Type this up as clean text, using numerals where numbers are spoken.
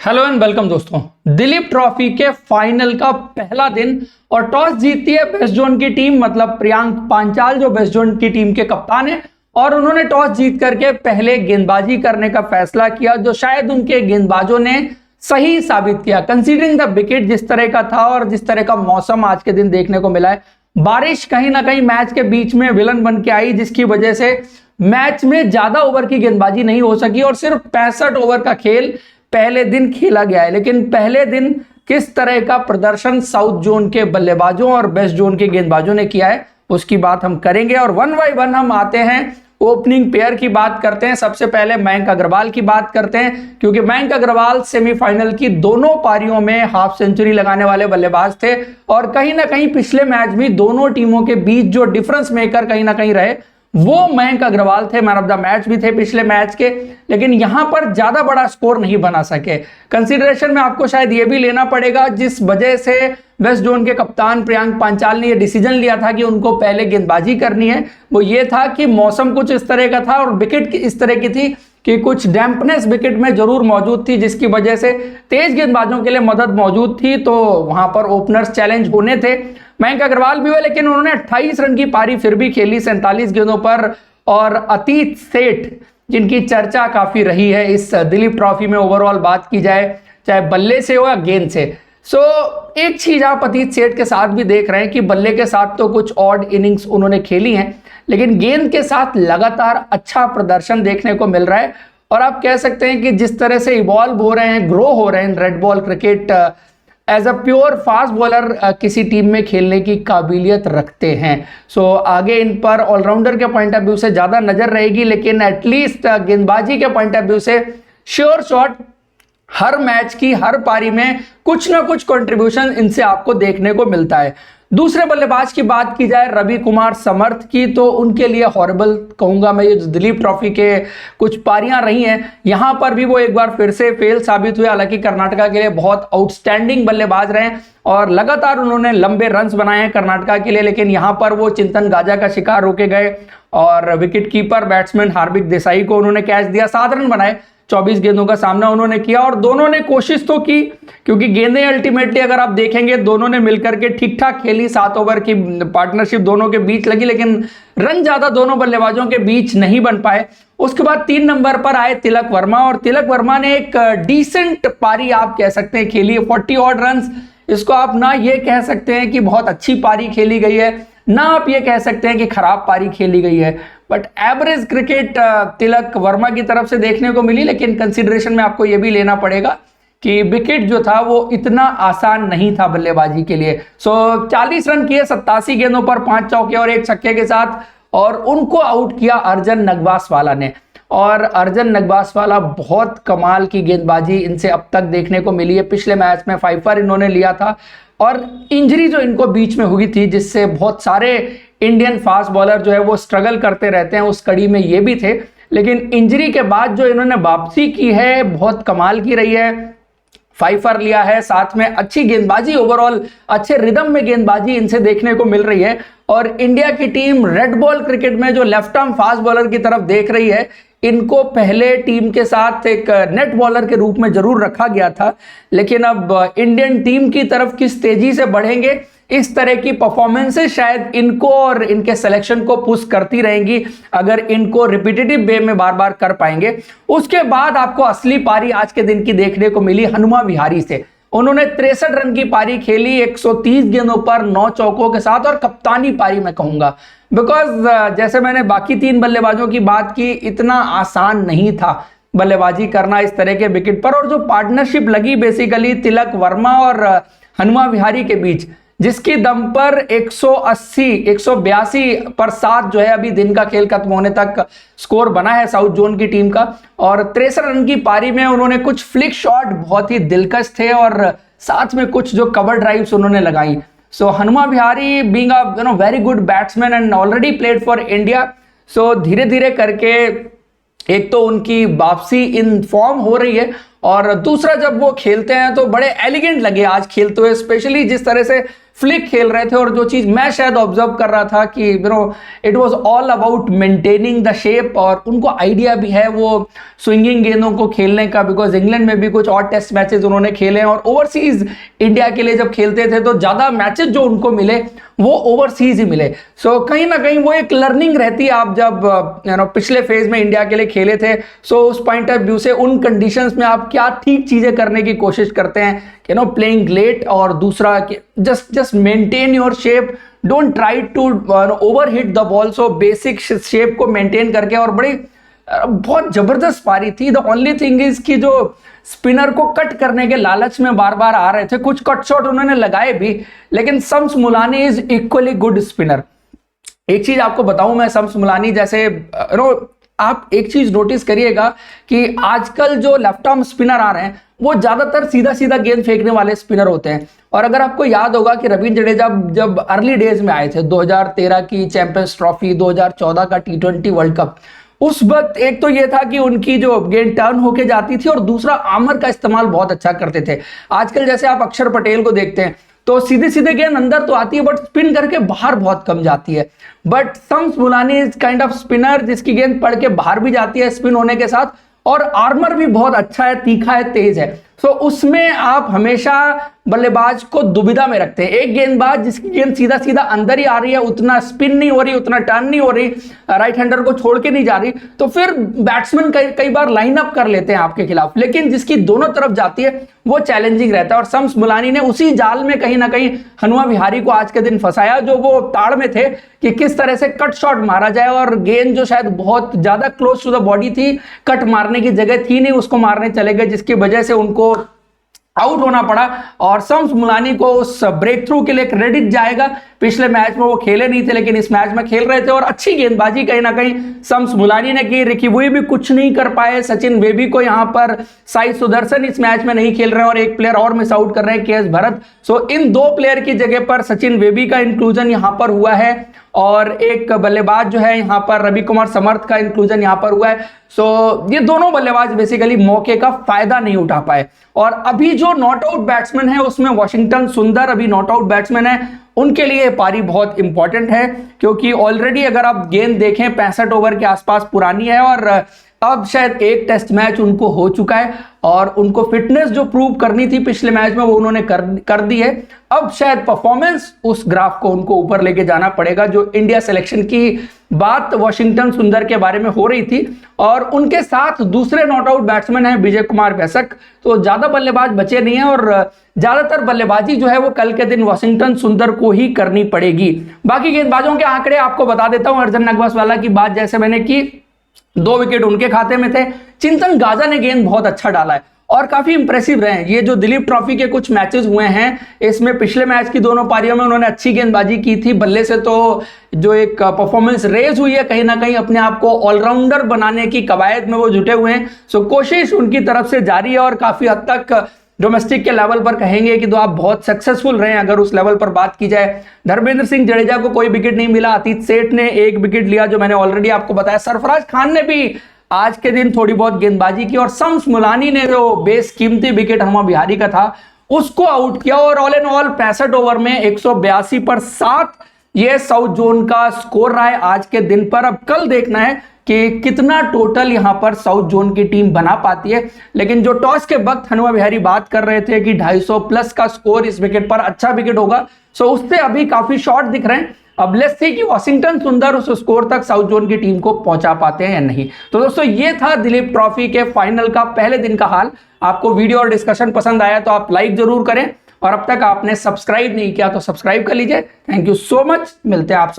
Hello and welcome दोस्तों। Dilip trophy के final का पहला दिन और टॉस जीतती है वेस्ट जोन की टीम, मतलब प्रियांक पांचाल जो वेस्ट जोन की टीम के कप्तान है, और उन्होंने टॉस जीत करके पहले गेंदबाजी करने का फैसला किया, जो शायद उनके गेंदबाजों ने सही साबित किया कंसीडरिंग द विकेट जिस तरह का था और जिस तरह का मौसम आज के दिन देखने को मिला है। बारिश कहीं ना कहीं मैच के बीच में विलन बन के आई, जिसकी वजह से मैच में ज्यादा ओवर की गेंदबाजी नहीं हो सकी और सिर्फ 65 ओवर का खेल पहले दिन खेला गया है। लेकिन पहले दिन किस तरह का प्रदर्शन साउथ जोन के बल्लेबाजों और वेस्ट जोन के गेंदबाजों ने किया है उसकी बात हम करेंगे, और वन बाय वन हम आते हैं। ओपनिंग पेयर की बात करते हैं। सबसे पहले मयंक अग्रवाल की बात करते हैं, क्योंकि मयंक अग्रवाल सेमीफाइनल की दोनों पारियों में हाफ सेंचुरी लगाने वाले बल्लेबाज थे और कहीं ना कहीं पिछले मैच में दोनों टीमों के बीच जो डिफरेंस मेकर कहीं ना कहीं रहे वो मयंक अग्रवाल थे। मैन ऑफ द मैच भी थे पिछले मैच के, लेकिन यहां पर ज्यादा बड़ा स्कोर नहीं बना सके। कंसीडरेशन में आपको शायद यह भी लेना पड़ेगा, जिस वजह से वेस्ट जोन के कप्तान प्रियांक पांचाल ने यह डिसीजन लिया था कि उनको पहले गेंदबाजी करनी है, वो ये था कि मौसम कुछ इस तरह का था और विकेट इस तरह की थी कि कुछ डैम्पनेस विकेट में जरूर मौजूद थी, जिसकी वजह से तेज गेंदबाजों के लिए मदद मौजूद थी। तो वहां पर ओपनर्स चैलेंज होने थे। मयंक अग्रवाल भी हुए, लेकिन उन्होंने 28 रन की पारी फिर भी खेली 47 गेंदों पर। और अतीत सेठ जिनकी चर्चा काफी रही है इस दिलीप ट्रॉफी में, ओवरऑल बात की जाए चाहे बल्ले से हो या गेंद से। एक चीज आप अतीत सेठ के साथ भी देख रहे हैं कि बल्ले के साथ तो कुछ ऑड इनिंग्स उन्होंने खेली हैं, लेकिन गेंद के साथ लगातार अच्छा प्रदर्शन देखने को मिल रहा है। और आप कह सकते हैं कि जिस तरह से इवॉल्व हो रहे हैं, ग्रो हो रहे हैं red ball cricket, as a pure fast bowler किसी टीम में खेलने की काबिलियत रखते हैं। आगे इन पर ऑलराउंडर के पॉइंट ऑफ व्यू से ज्यादा नजर रहेगी, लेकिन एटलीस्ट गेंदबाजी के पॉइंट ऑफ व्यू से श्योर शॉट हर मैच की हर पारी में कुछ ना कुछ कंट्रीब्यूशन इनसे आपको देखने को मिलता है। दूसरे बल्लेबाज की बात की जाए रवि कुमार समर्थ की, तो उनके लिए हॉरिबल कहूंगा मैं। ये दिलीप ट्रॉफी के कुछ पारियां रही हैं, यहां पर भी वो एक बार फिर से फेल साबित हुए। हालांकि कर्नाटका के लिए बहुत आउटस्टैंडिंग बल्लेबाज रहे और लगातार उन्होंने लंबे रन्स बनाए हैं कर्नाटका के लिए, लेकिन यहां पर वो चिंतन गाजा का शिकार होके गए और विकेट कीपर बैट्समैन हार्दिक देसाई को उन्होंने कैच दिया। 7 रन बनाए, 24 गेंदों का सामना उन्होंने किया और दोनों ने कोशिश तो की, क्योंकि गेंदें अल्टीमेटली अगर आप देखेंगे दोनों ने मिलकर के ठीक ठाक खेली। 7 ओवर की पार्टनरशिप दोनों के बीच लगी, लेकिन रन ज्यादा दोनों बल्लेबाजों के बीच नहीं बन पाए। उसके बाद 3 नंबर पर आए तिलक वर्मा, और तिलक वर्मा ने एक डिसेंट पारी आप कह सकते हैं खेली, 40 ऑड रन। इसको आप ना ये कह सकते हैं कि बहुत अच्छी पारी खेली गई है, ना आप ये कह सकते हैं कि खराब पारी खेली गई है, but average cricket Tilak Varma की तरफ से देखने को मिली। लेकिन कंसीडरेशन में आपको यह भी लेना पड़ेगा कि विकेट जो था वो इतना आसान नहीं था बल्लेबाजी के लिए। 40 रन किए 87 गेंदों पर, 5 चौके और 1 छक्के के साथ, और उनको आउट किया अर्जन नगवासवाला ने। और अर्जन नगवासवाला बहुत कमाल की गेंदबाजी इनसे अब तक देखने को मिली है। पिछले मैच में 5 इन्होंने लिया था और इंजरी जो इनको बीच में हुई थी, जिससे बहुत सारे इंडियन फास्ट बॉलर जो है वो स्ट्रगल करते रहते हैं, उस कड़ी में ये भी थे। लेकिन इंजरी के बाद जो इन्होंने वापसी की है बहुत कमाल की रही है। 5 लिया है, साथ में अच्छी गेंदबाजी, ओवरऑल अच्छे रिदम में गेंदबाजी इनसे देखने को मिल रही है। और इंडिया की टीम रेड बॉल क्रिकेट में जो लेफ्ट आर्म फास्ट बॉलर की तरफ देख रही है, इनको पहले टीम के साथ एक नेट बॉलर के रूप में जरूर रखा गया था, लेकिन अब इंडियन टीम की तरफ किस तेजी से बढ़ेंगे, इस तरह की परफॉर्मेंसेस शायद इनको और इनके सिलेक्शन को पुश करती रहेंगी अगर इनको रिपीटेटिव वे में बार बार कर पाएंगे। उसके बाद आपको असली पारी आज के दिन की देखने को मिली हनुमा विहारी से। उन्होंने 63 रन की पारी खेली 130 गेंदों पर 9 चौकों के साथ, और कप्तानी पारी मैं कहूंगा, बिकॉज जैसे मैंने बाकी 3 बल्लेबाजों की बात की, इतना आसान नहीं था बल्लेबाजी करना इस तरह के विकेट पर। और जो पार्टनरशिप लगी बेसिकली तिलक वर्मा और हनुमा विहारी के बीच, जिसकी दम पर 182 पर 7 जो है अभी दिन का खेल खत्म होने तक स्कोर बना है साउथ जोन की टीम का। और 63 रन की पारी में उन्होंने कुछ फ्लिक शॉट बहुत ही दिलकश थे और साथ में कुछ जो कवर ड्राइव्स उन्होंने लगाई। Hanuma Vihari being a very good batsman and already played for India, धीरे धीरे करके एक तो उनकी वापसी इन फॉर्म हो रही है, और दूसरा जब वो खेलते हैं तो बड़े एलिगेंट लगे आज खेलते हुए, स्पेशली जिस तरह से फ्लिक खेल रहे थे। और जो चीज मैं शायद ऑब्जर्व कर रहा था कि it was all about maintaining the shape, और उनको आइडिया भी है वो स्विंगिंग गेंदों को खेलने का, बिकॉज इंग्लैंड में भी कुछ और टेस्ट मैचेस उन्होंने खेले हैं और ओवरसीज इंडिया के लिए जब खेलते थे तो ज्यादा मैचेस जो उनको मिले वो ओवरसीज ही मिले। सो कहीं ना कहीं वो एक लर्निंग रहती है। आप जब पिछले फेज में इंडिया के लिए खेले थे, सो उस पॉइंट ऑफ व्यू से उन कंडीशंस में आप क्या ठीक चीजें करने की कोशिश करते हैं, प्लेइंग लेट, और दूसरा just maintain your shape, don't try to over hit the ball. So basic shape को मेंटेन करके, और बड़ी बहुत जबरदस्त पारी थी। द ओनली थिंग इज कि जो स्पिनर को कट करने के लालच में बार बार आ रहे थे, कुछ कट शॉट उन्होंने लगाए भी, लेकिन Shams Mulani is equally good spinner. एक चीज आपको बताऊं मैं, शम्स मुलानी जैसे आप एक चीज नोटिस करिएगा कि आजकल जो लेफ्ट आर्म स्पिनर आ रहे हैं वो ज्यादातर सीधा सीधा गेंद फेंकने वाले स्पिनर होते हैं। और अगर आपको याद होगा कि रवींद्र जडेजा जब अर्ली डेज में आए थे, 2013 की चैंपियंस ट्रॉफी, 2014 का T20 वर्ल्ड कप, उस वक्त एक तो ये था कि उनकी जो गेंद टर्न होके जाती थी, और दूसरा आर्मर का इस्तेमाल बहुत अच्छा करते थे। आजकल जैसे आप अक्षर पटेल को देखते हैं तो सीधे सीधे गेंद अंदर तो आती है बट स्पिन करके बाहर बहुत कम जाती है। But Shams Mulani is kind off spinner जिसकी गेंद पड़ के बाहर भी जाती है स्पिन होने के साथ, और आर्मर भी बहुत अच्छा है, तीखा है, तेज है। सो उसमें आप हमेशा बल्लेबाज को दुविधा में रखते हैं। एक गेंदबाज जिसकी गेंद सीधा सीधा अंदर ही आ रही है, उतना स्पिन नहीं हो रही, उतना टर्न नहीं हो रही, राइट हैंडर को छोड़ के नहीं जा रही, तो फिर बैट्समैन कई बार लाइन अप कर लेते हैं आपके खिलाफ। लेकिन जिसकी दोनों तरफ जाती है वो चैलेंजिंग रहता है, और शम्स मुलानी ने उसी जाल में कहीं ना कहीं हनुमा विहारी को आज के दिन फंसाया, जो वो ताड़ में थे कि किस तरह से कट शॉट मारा जाए, और गेंद जो शायद बहुत ज्यादा क्लोज टू द बॉडी थी, कट मारने की जगह थी नहीं, उसको मारने चले गए, जिसकी वजह से उनको आउट होना पड़ा। और शम्स मुलानी को उस ब्रेक थ्रू के लिए क्रेडिट जाएगा। पिछले मैच में वो खेले नहीं थे लेकिन इस मैच में खेल रहे थे, और अच्छी गेंदबाजी कहीं ना कहीं शम्स मुलानी ने की। रिकी वुई भी कुछ नहीं कर पाए, सचिन बेबी को यहाँ पर, साई सुदर्शन इस मैच में नहीं खेल रहे हैं, और एक प्लेयर और मिस आउट कर रहे हैं, के.एस. भरत। सो इन दो प्लेयर की जगह पर सचिन बेबी का इंक्लूजन यहाँ पर हुआ है, और एक बल्लेबाज जो है यहाँ पर रवि कुमार समर्थ का इंक्लूजन यहाँ पर हुआ है। सो ये दोनों बल्लेबाज बेसिकली मौके का फायदा नहीं उठा पाए। और अभी जो नॉट आउट बैट्समैन है उसमें वाशिंगटन सुंदर अभी नॉट आउट बैट्समैन है, उनके लिए पारी बहुत इंपॉर्टेंट है, क्योंकि ऑलरेडी अगर आप गेंद देखें 65 ओवर के आसपास पुरानी है, और अब शायद एक टेस्ट मैच उनको हो चुका है, और उनको फिटनेस जो प्रूव करनी थी पिछले मैच में वो उन्होंने कर दी है। अब शायद परफॉर्मेंस उस ग्राफ को उनको ऊपर लेके जाना पड़ेगा। जो इंडिया सिलेक्शन की बात वाशिंगटन सुंदर के बारे में हो रही थी, और उनके साथ दूसरे नॉट आउट बैट्समैन है विजय कुमार बेशक, तो ज्यादा बल्लेबाज बचे नहीं है, और ज्यादातर बल्लेबाजी जो है वो कल के दिन वाशिंगटन सुंदर को ही करनी पड़ेगी। बाकी गेंदबाजों के आंकड़े आपको बता देता हूं। अर्जन नगवासवाला की बात जैसे मैंने की, 2 विकेट उनके खाते में थे। चिंतन गाजा ने गेंद बहुत अच्छा डाला है और काफी इंप्रेसिव रहे हैं। ये जो दिलीप ट्रॉफी के कुछ मैचेस हुए हैं, इसमें पिछले मैच की दोनों पारियों में उन्होंने अच्छी गेंदबाजी की थी। बल्ले से तो जो एक परफॉर्मेंस रेज हुई है, कहीं ना कहीं अपने आप को ऑलराउंडर बनाने की कवायद में वो जुटे हुए हैं। सो कोशिश उनकी तरफ से जारी है, और काफी हद तक डोमेस्टिक के लेवल पर कहेंगे कि तो आप बहुत सक्सेसफुल रहे हैं अगर उस लेवल पर बात की जाए। धर्मेंद्र सिंह जडेजा को कोई विकेट नहीं मिला, अतीत सेठ ने 1 विकेट लिया जो मैंने ऑलरेडी आपको बताया। सरफराज खान ने भी आज के दिन थोड़ी बहुत गेंदबाजी की, और शम्स मुलानी ने जो बेशकीमती विकेट हनुमा विहारी का था उसको आउट किया। और ऑल इन ऑल 65 ओवर में 182 पर 7 ये साउथ जोन का स्कोर रहा है आज के दिन पर। अब कल देखना है कि कितना टोटल यहां पर साउथ जोन की टीम बना पाती है। लेकिन जो टॉस के वक्त हनुमा विहारी बात कर रहे थे कि 250 प्लस का स्कोर इस विकेट पर अच्छा विकेट होगा, सो उससे अभी काफी शॉर्ट दिख रहे हैं। अब लेट्स सी कि वाशिंगटन सुंदर उस स्कोर तक साउथ जोन की टीम को पहुंचा पाते हैं या नहीं। तो दोस्तों ये था दिलीप ट्रॉफी के फाइनल का पहले दिन का हाल। आपको वीडियो और डिस्कशन पसंद आया तो आप लाइक जरूर करें, और अब तक आपने सब्सक्राइब नहीं किया तो सब्सक्राइब कर लीजिए। थैंक यू सो मच, मिलते हैं आप